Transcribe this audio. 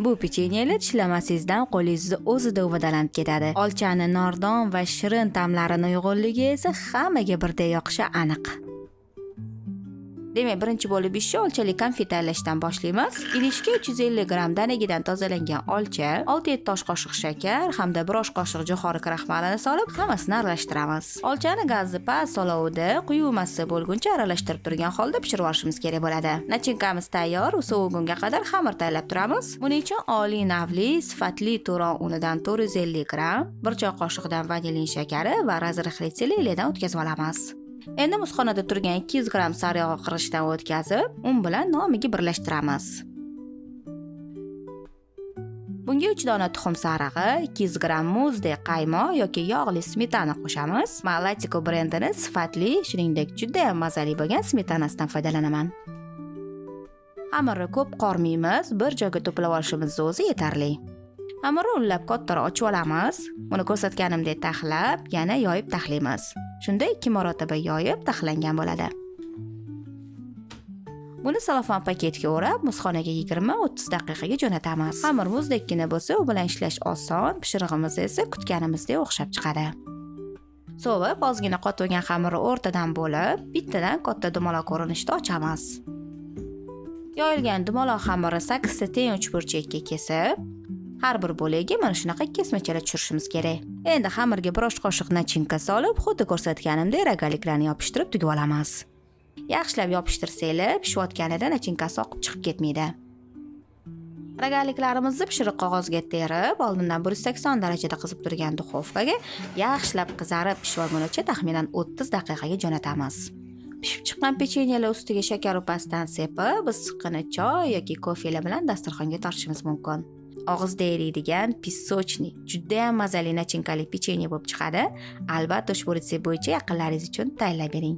Bu pechenyelar tishlamasingizdan qo'lingizda o'zida uvidalanib ketadi. Olchani nordon va shirin ta'mlarining uyg'unligi esa hammaga birdek yoqishi aniq. Demak, birinchi bo'lib ishni olchali konfet tayyorlashdan boshlaymiz. Idishga 350 g danagidan tozalangan olcha, 6-7 tosh qoshiq shakar hamda 1 osh qoshiq jo'xori kraxmalini solib, hammasini aralashtiramiz. Olchani gazni past olovda quyi massa bo'lguncha aralashtirib turgan holda pishirib olishimiz kerak bo'ladi. Nachinkamiz tayyor, u sovigunga qadar xamir tayyorlab turamiz. Buning uchun oliy navli, sifatli turon unidan 450 g, 1 choy qoshiqdan vanilin shakari va razrixli eldan o'tkazib olamiz. Endi muzxonada turgan 200 g sariyog' qirg'ichdan o'tkazib, un bilan nomiga birlashtiramiz. Bunga 3 dona tuxum sarig'i, 200 g muzdek qaymoq yoki yog'li smetana qo'shamiz. Men Latiko brendining sifatli, shuningdek juda ham mazali bo'lgan smetanasidan foydalanaman. Xamirni ko'p qormaymiz, bir joyga to'plab olishimiz o'zi yetarli. Xamirni unlab kattaroq ochib olamiz. Buni ko'rsatganimdek taxlab, yana yoyib taxlaymiz. Shunda 2 marotaba yoyib taxlangan bo'ladi. Buni selofan paketga o'rab, muzxonaga 20-30 daqiqaga jo'natamiz. Xamir muzdekkina bo'lsa, u bilan ishlash oson, pishirig'imiz esa kutganimizdek o'xshab chiqadi. Sovib, ozgina qotib xamirni o'rtadan bo'lib, bittadan katta dumaloq ko'rinishda ochamiz. Yoyilgan dumaloq xamirni 8 ta teng uchburchakka kesib, har bir bo'lagiga mana shunaqa kesmachalar tushirishimiz kerak. Endi xamirga 1 osh qoshiq nachinka solib, xuddi ko'rsatganimdek rogaliklarni yopishtirib tugib olamiz. Yaxshilab yopishtirsanglar, pishayotganida nachinkasi oqib chiqib ketmaydi. Rogaliklarimizni pishiriq qog'ozga terib, oldindan 180 darajada qizib turgan duxovkaga yaxshilab qizarib pishib taxminan 30 daqiqaga jo'natamiz. Pishib chiqqan pechenyelar ustiga shakar upasidan sepib, issiqqina choy yoki kofe bilan dasturxonga tortishimiz mumkin. Og'izda eriydigan pisochni, juda ham mazali nachinkali pechenye bo'lib chiqadi. Albatta, ushbu retsept bo'yicha yaqinlaringiz uchun tayyorlab bering.